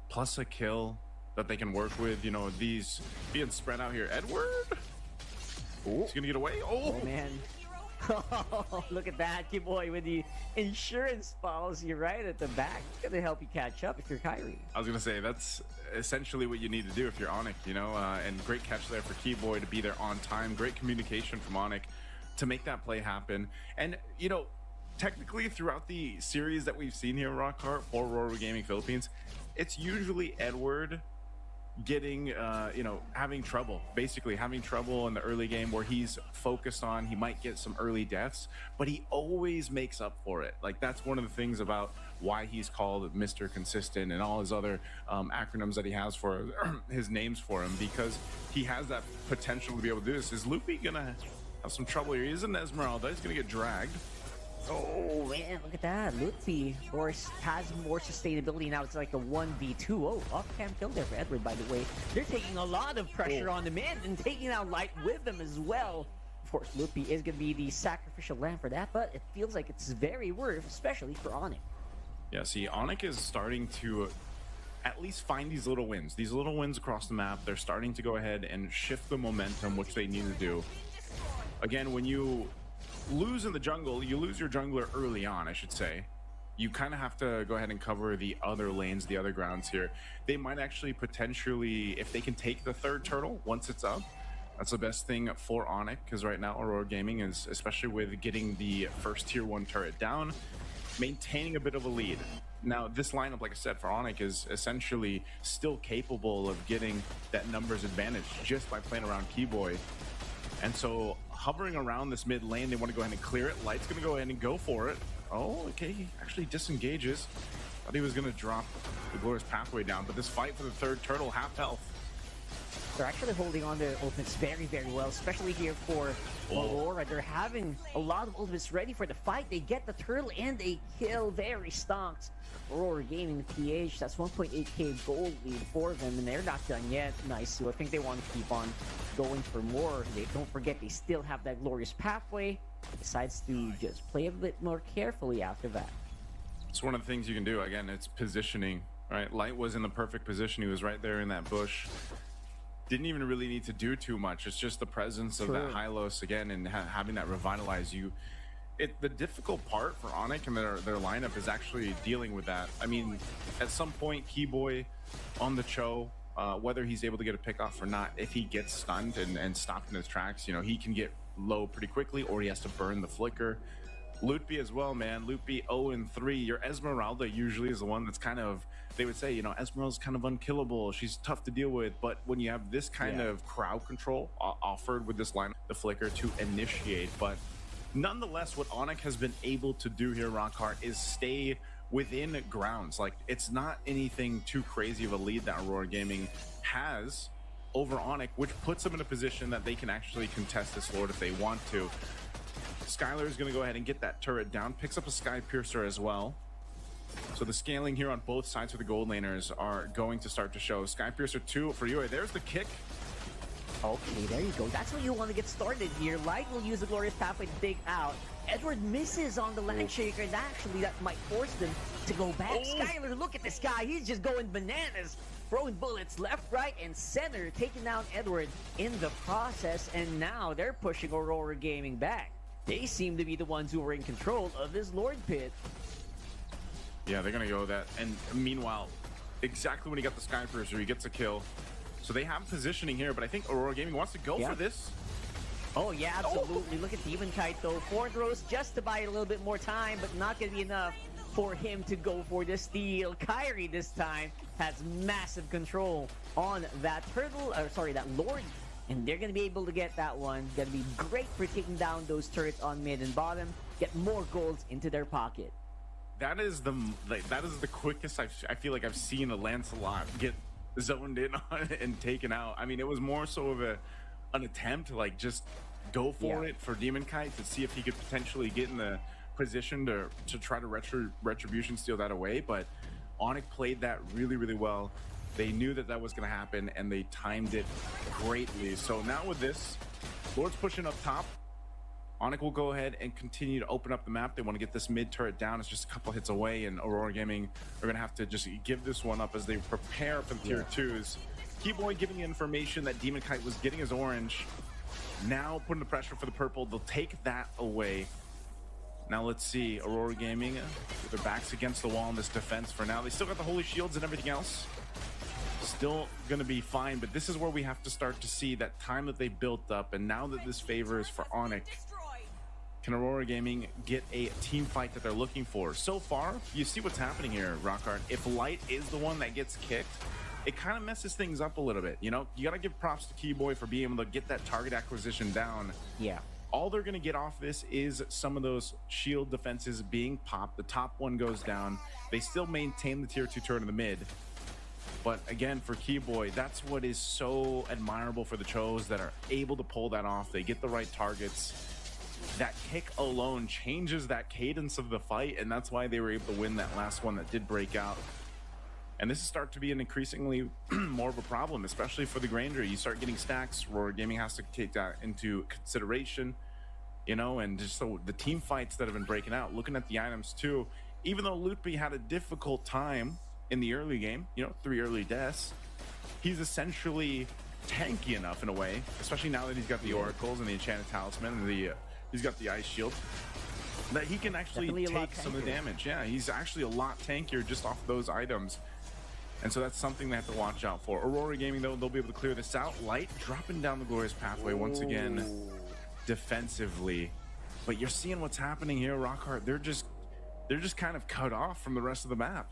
plus a kill that they can work with. You know, these being spread out here. Edward? Ooh. He's gonna get away. Oh man. Oh, look at that, kid boy, with the insurance policy right at the back. It's gonna help you catch up if you're Kyrie. I was gonna say that's essentially what you need to do if you're Onyx, you know. And great catch there for Keyboy to be there on time. Great communication from Onyx to make that play happen. And you know, technically throughout the series that we've seen here, Rockhart for Aurora Gaming Philippines, it's usually Edward getting you know, having trouble in the early game where he's focused on, he might get some early deaths, but he always makes up for it. Like, that's one of the things about why he's called Mr. Consistent and all his other acronyms that he has for his names for him, because he has that potential to be able to do this. Is Lupi gonna have some trouble here? He is an Esmeralda, he's gonna get dragged. Oh man, look at that. Lupi, of course, has more sustainability now. It's like a 1v2. Oh, off-cam kill there for Edward, by the way. They're taking a lot of pressure on the mid and taking out Light with them as well. Of course, Lupi is going to be the sacrificial lamb for that, but it feels like it's very worth, especially for Onyx. Yeah, see, Onyx is starting to at least find these little wins across the map. They're starting to go ahead and shift the momentum, which they need to do. Again, when you lose in the jungle, you lose your jungler early on, I should say. You kind of have to go ahead and cover the other lanes, the other grounds here. They might actually potentially, if they can take the third turtle once it's up, that's the best thing for Onyx, because right now Aurora Gaming is, especially with getting the first tier 1 turret down, maintaining a bit of a lead. Now, this lineup, like I said, for Onyx is essentially still capable of getting that numbers advantage just by playing around Keyboy. And so, hovering around this mid lane, they want to go ahead and clear it. Light's going to go ahead and go for it. Oh, okay, he actually disengages. Thought he was going to drop the Glorious Pathway down, but this fight for the third turtle, half health. They're actually holding on to ultimates very, very well, especially here for Aurora. They're having a lot of ultimates ready for the fight. They get the turtle and they kill very stonks. Aurora Gaming PH, that's 1.8k gold lead for them, and they're not done yet. Nice, so I think they want to keep on going for more. They don't forget they still have that Glorious Pathway. Decides to just play a bit more carefully after that. It's one of the things you can do. Again, it's positioning, right? Light was in the perfect position. He was right there in that bush. Didn't even really need to do too much. It's just the presence of that Hylos again and having that revitalize you. The difficult part for Onyx and their lineup is actually dealing with that. I mean, at some point, Keyboy on the Cho, whether he's able to get a pick off or not, if he gets stunned and stopped in his tracks, you know, he can get low pretty quickly, or he has to burn the flicker. Lupi as well, man. Lupi 0-3. Your Esmeralda usually is the one that's kind of, they would say, you know, Esmeralda's kind of unkillable. She's tough to deal with. But when you have this kind of crowd control offered with this line, the flicker to initiate. But nonetheless, what Onyx has been able to do here, Rockhart, is stay within grounds. Like, it's not anything too crazy of a lead that Aurora Gaming has over Onyx, which puts them in a position that they can actually contest this Lord if they want to. Skylar is going to go ahead and get that turret down, picks up a Sky Piercer as well. So the scaling here on both sides for the gold laners are going to start to show. Sky Piercer 2 for Yue. There's the kick. Okay, there you go. That's what you want to get started here. Light will use the Glorious Pathway to dig out. Edward misses on the land shaker, and actually that might force them to go back. Skylar, look at this guy. He's just going bananas. Throwing bullets left, right, and center, taking down Edward in the process, and now they're pushing Aurora Gaming back. They seem to be the ones who are in control of this Lord Pit. Yeah, they're gonna go that. And meanwhile, exactly when he got the Sky Cruiser, he gets a kill. So they have positioning here, but I think Aurora Gaming wants to go for this. Oh, yeah, absolutely. Look at Demon Kite, though. 4 throws just to buy a little bit more time, but not going to be enough for him to go for the steal. Kyrie this time has massive control on that turtle, or sorry, that Lord, and they're going to be able to get that one. Going to be great for taking down those turrets on mid and bottom, get more golds into their pocket. That is the quickest I feel like I've seen a Lancelot get zoned in on and taken out. I mean, it was more so of an attempt to like just go for it for Demon Kite to see if he could potentially get in the position to try to retribution steal that away, but Onyx played that really well. They knew that was going to happen and they timed it greatly. So now with this, Lord's pushing up top. Onyx will go ahead and continue to open up the map. They want to get this mid turret down. It's just a couple hits away, and Aurora Gaming are going to have to just give this one up as they prepare for the tier 2s. Keyboy giving the information that Demon Kite was getting his orange. Now putting the pressure for the purple. They'll take that away. Now let's see, Aurora Gaming, with their backs against the wall in this defense for now. They still got the holy shields and everything else. Still going to be fine, but this is where we have to start to see that time that they built up, and now that this favors for Onyx, can Aurora Gaming get a team fight that they're looking for? So far, you see what's happening here, Rockhard. If Light is the one that gets kicked, it kind of messes things up a little bit. You know, you got to give props to Keyboy for being able to get that target acquisition down. Yeah. All they're going to get off this is some of those shield defenses being popped. The top one goes down. They still maintain the tier 2 turret in the mid. But again, for Keyboy, that's what is so admirable for the Chos that are able to pull that off. They get the right targets. That kick alone changes that cadence of the fight, and that's why they were able to win that last one that did break out. And this is start to be an increasingly more of a problem, especially for the Granger. You start getting stacks, Aurora Gaming has to take that into consideration, you know, and just so the team fights that have been breaking out, looking at the items too, even though Lutby had a difficult time in the early game, you know, 3 early deaths, he's essentially tanky enough in a way, especially now that he's got the oracles and the enchanted talisman and he's got the ice shield, that he can actually take some of the damage. Yeah, he's actually a lot tankier just off those items. And so that's something they have to watch out for. Aurora Gaming, though, they'll be able to clear this out. Light dropping down the Glorious Pathway once again defensively. But you're seeing what's happening here, Rockhart. They're just kind of cut off from the rest of the map.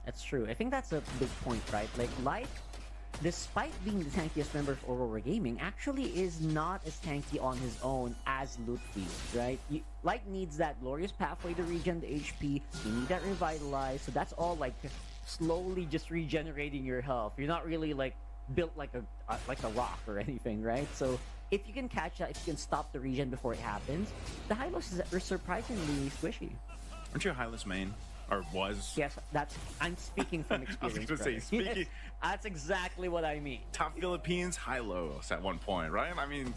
That's true. I think that's a big point, right? Like, Light, despite being the tankiest member of Aurora Gaming, actually is not as tanky on his own as Lutfi, right? Light needs that Glorious Pathway to regen the HP. You need that Revitalize. So that's all, like, slowly just regenerating your health. You're not really, like, built like a rock or anything, right? So if you can catch that, if you can stop the regen before it happens, the Hylos are surprisingly squishy. Aren't you a Hylos main? Or was? Yes, I'm speaking from experience. I was going to say, speaking. That's exactly what I mean. Top Philippines, Hylos at one point, right? I mean,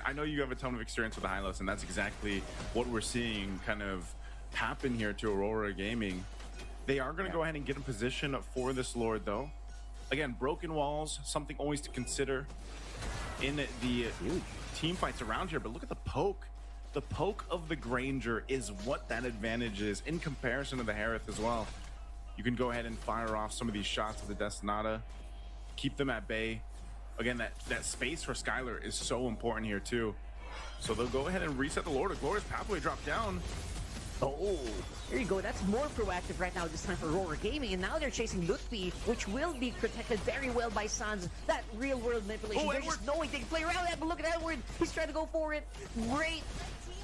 I know you have a ton of experience with the Hylos, and that's exactly what we're seeing kind of happen here to Aurora Gaming. They are going to go ahead and get in position for this Lord, though. Again, broken walls, something always to consider in the team fights around here. But look at the poke. The poke of the Granger is what that advantage is in comparison to the Harith as well. You can go ahead and fire off some of these shots of the Destinata, keep them at bay. Again, that space for Skylar is so important here too. So they'll go ahead and reset the Lord. A Glorious Pathway drop down. Oh, there you go. That's more proactive right now this time for Aurora Gaming. And now they're chasing Lutfi, which will be protected very well by Sans. That real-world manipulation. They're just knowing they can play around that, but look at Edward. He's trying to go for it. Great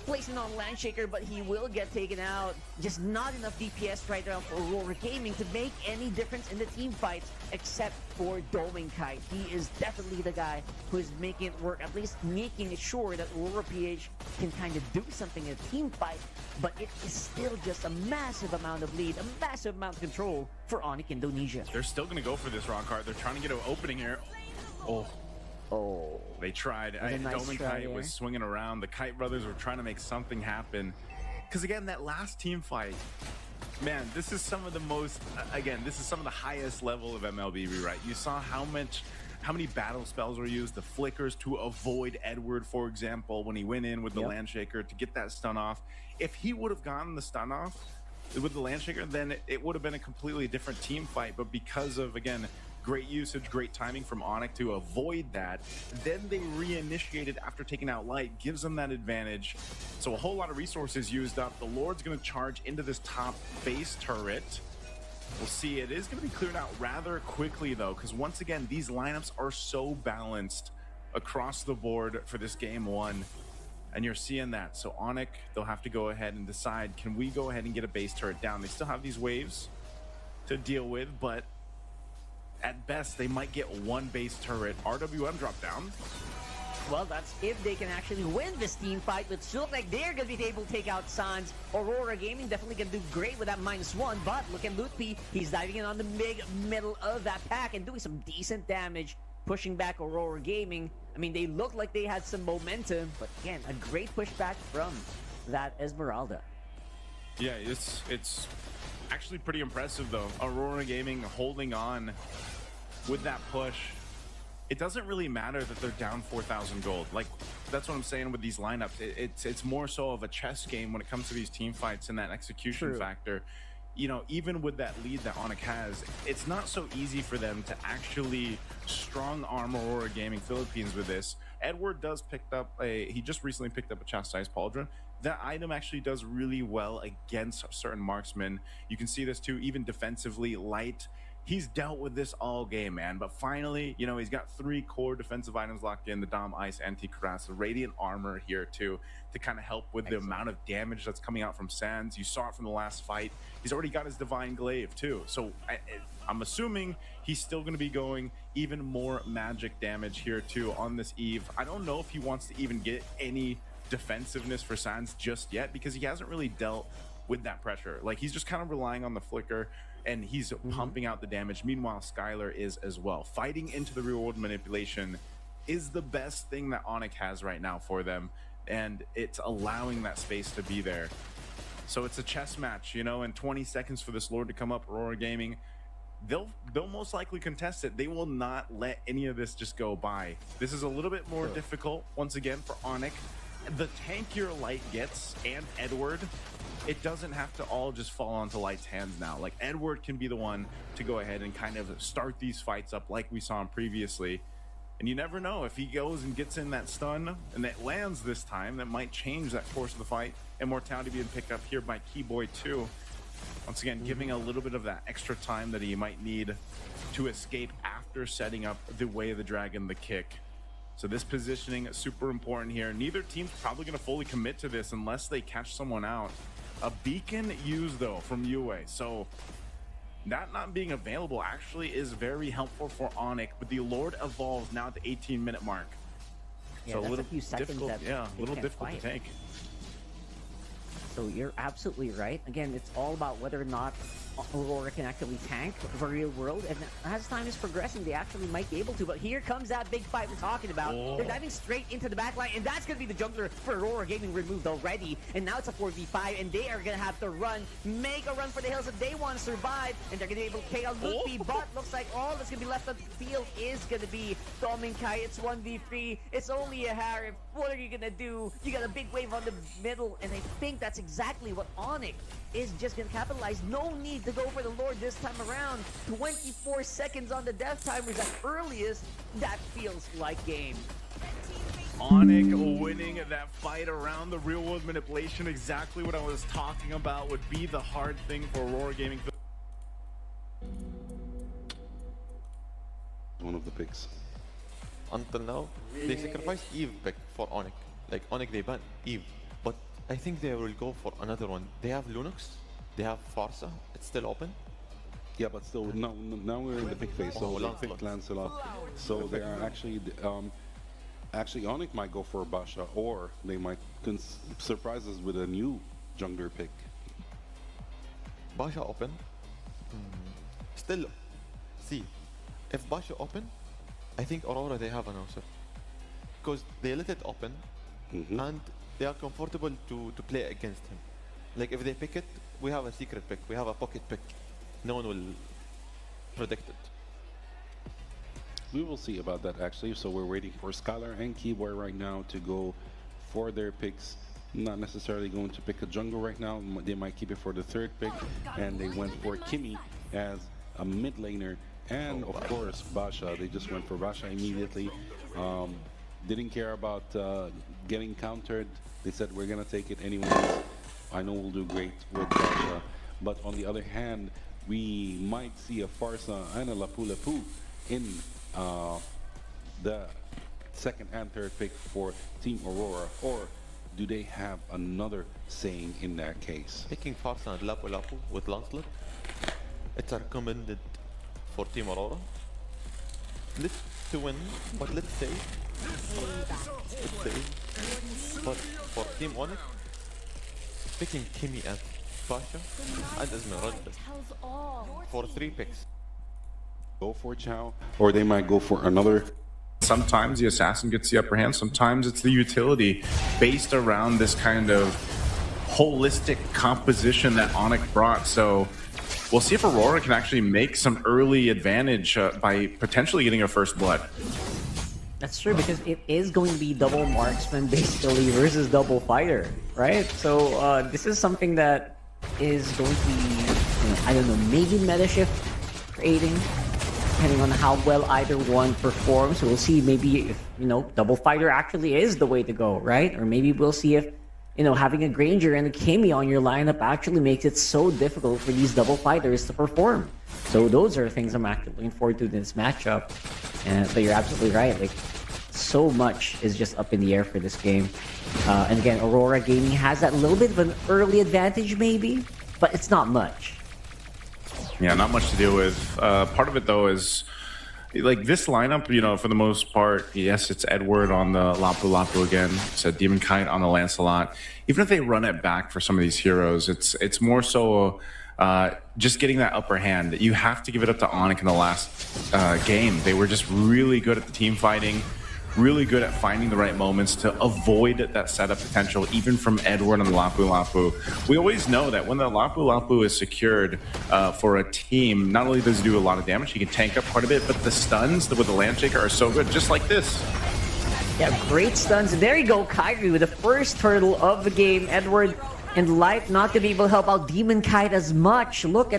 placement on Landshaker, but he will get taken out. Just not enough DPS right now for Aurora Gaming to make any difference in the team fights, except for Doming Kite. He is definitely the guy who is making it work, at least making sure that Aurora PH can kind of do something in a team fight, but it is still just a massive amount of lead, a massive amount of control for Onyx Indonesia. They're still going to go for this Rock Card. They're trying to get an opening here. Oh, Oh. They tried. Nice Doman try Kite was there. swinging around. The Kite brothers were trying to make something happen. Because again, that last team fight, man, this is some of the most, again, this is some of the highest level of MLB, right? You saw how many battle spells were used, the flickers to avoid Edward, for example, when he went in with the Landshaker to get that stun off. If he would have gotten the stun off with the Landshaker, then it would have been a completely different team fight. But because of, again, great usage, great timing from Onyx to avoid that, then they reinitiated after taking out Light, gives them that advantage. So a whole lot of resources used up. The Lord's going to charge into this top base turret. We'll see. It is going to be cleared out rather quickly, though, because once again, these lineups are so balanced across the board for this game one. And you're seeing that. So Onyx, they'll have to go ahead and decide, can we go ahead and get a base turret down? They still have these waves to deal with, but at best, they might get one base turret. RWM drop down. Well, that's if they can actually win this team fight, but still look like they're going to be able to take out Sans. Aurora Gaming definitely going to do great with that -1, but look at Lutpi. He's diving in on the middle of that pack and doing some decent damage, pushing back Aurora Gaming. I mean, they look like they had some momentum, but again, a great pushback from that Esmeralda. Yeah, it's actually pretty impressive, though. Aurora Gaming holding on with that push. It doesn't really matter that they're down 4,000 gold. Like, that's what I'm saying with these lineups. It's more so of a chess game when it comes to these team fights and that execution factor. You know, even with that lead that Onyx has, it's not so easy for them to actually strong arm Aurora Gaming Philippines with this. Edward does he just recently picked up a Chastised Pauldron. That item actually does really well against certain marksmen. You can see this too, even defensively. Light, he's dealt with this all game, man. But finally, you know, he's got 3 core defensive items locked in: the Dom, Ice, Anti-Cuirass, Radiant Armor here too, to kind of help with the amount of damage that's coming out from Sans. You saw it from the last fight. He's already got his Divine Glaive too. So I'm assuming he's still going to be going even more magic damage here too on this Eve. I don't know if he wants to even get any defensiveness for Sans just yet, because he hasn't really dealt with that pressure. Like, he's just kind of relying on the flicker and he's pumping out the damage. Meanwhile, Skylar is as well. Fighting into the real world manipulation is the best thing that Onyx has right now for them, and it's allowing that space to be there. So it's a chess match, you know, and 20 seconds for this Lord to come up. Aurora Gaming, they'll most likely contest it. They will not let any of this just go by. This is a little bit more difficult once again for Onyx. The tankier Light gets and Edward, it doesn't have to all just fall onto Light's hands now. Like, Edward can be the one to go ahead and kind of start these fights up like we saw him previously. And you never know, if he goes and gets in that stun and that lands this time, that might change that course of the fight. Immortality being picked up here by Keyboy too. Once again, giving a little bit of that extra time that he might need to escape after setting up the Way of the Dragon, the kick. So this positioning is super important here. Neither team's probably going to fully commit to this unless they catch someone out. A beacon used, though, from Yue. So that not being available actually is very helpful for Onyx, but the Lord evolves now at the 18-minute mark. Yeah, so that's a little few seconds difficult, that a they little can't difficult fight. to take. So you're absolutely right. Again, it's all about whether or not Aurora can actually tank for real world, and as time is progressing, they actually might be able to. But here comes that big fight we're talking about. They're diving straight into the backline, and that's going to be the jungler for Aurora Gaming removed already. And now it's a 4v5, and they are going to have to make a run for the hills if they want to survive, and they're going to be able to take out Lutfi. But looks like all that's going to be left on the field is going to be Dom and Kai. It's 1v3. It's only a Harif. What are you going to do? You got a big wave on the middle, and I think that's exactly what Onyx is just going to capitalize. No need to go for the Lord this time around. 24 seconds on the death timers at earliest. That feels like game. Onyx winning that fight around the real world manipulation. Exactly what I was talking about would be the hard thing for Aurora Gaming. One of the picks. Until now, they sacrificed Eve back for Onyx. Like, Onyx, they banned Eve. But I think they will go for another one. They have Lunox, they have Farsa, it's still open. Yeah, but still, now we're in the pick phase, so they picked Lancelot. So they are actually, actually Onyx might go for Basha, or they might surprise us with a new jungler pick. Basha open. Still, see, if Basha open, I think Aurora, they have an answer. because they let it open and they are comfortable to play against him. Like if they pick it, we have a secret pick, we have a pocket pick. No one will predict it. We will see about that actually. So we're waiting for Skylar and Keyboard right now to go for their picks. Not necessarily going to pick a jungle right now. They might keep it for the third pick. And they went for Kimmy as a mid laner. And of course, Basha. They just went for Basha immediately. Didn't care about getting countered. They said, we're going to take it anyways. I know we'll do great with Basha. But on the other hand, we might see a Farsa and a Lapu Lapu in the second and third pick for Team Aurora. Or do they have another saying in that case? Picking Farsa and Lapu Lapu with Lancelot, it's recommended for Team Aurora. Let's to win, but let's say, but for Team Onyx, picking Kimmy and Basha and Esmeralda for 3 picks. Go for Chow, or they might go for another. Sometimes the assassin gets the upper hand, sometimes it's the utility based around this kind of holistic composition that Onyx brought. So we'll see if Aurora can actually make some early advantage by potentially getting a first blood. That's true, because it is going to be double marksman basically versus double fighter, right? So this is something that is going to be, I don't know, maybe meta shift creating, depending on how well either one performs. So we'll see maybe if, double fighter actually is the way to go, right? Or maybe we'll see if, having a Granger and a Kimmy on your lineup actually makes it so difficult for these double fighters to perform. So those are things I'm actually looking forward to in this matchup. But you're absolutely right. Like, so much is just up in the air for this game. And again, Aurora Gaming has that little bit of an early advantage maybe, but it's not much. Yeah, not much to deal with. Part of it, though, is like this lineup, for the most part, yes, it's Edward on the Lapu Lapu again. It's a Demon Kite on the Lancelot. Even if they run it back for some of these heroes, it's more so just getting that upper hand. You have to give it up to Onyx in the last game. They were just really good at the team fighting, really good at finding the right moments to avoid that setup potential, even from Edward and the Lapu Lapu. We always know that when the Lapu Lapu is secured for a team, not only does he do a lot of damage, he can tank up quite a bit, but the stuns with the Landshaker are so good, just like this. Yeah, great stuns. There you go, Kyrie with the first turtle of the game. Edward and Light not to be able to help out Demon Kite as much. Look at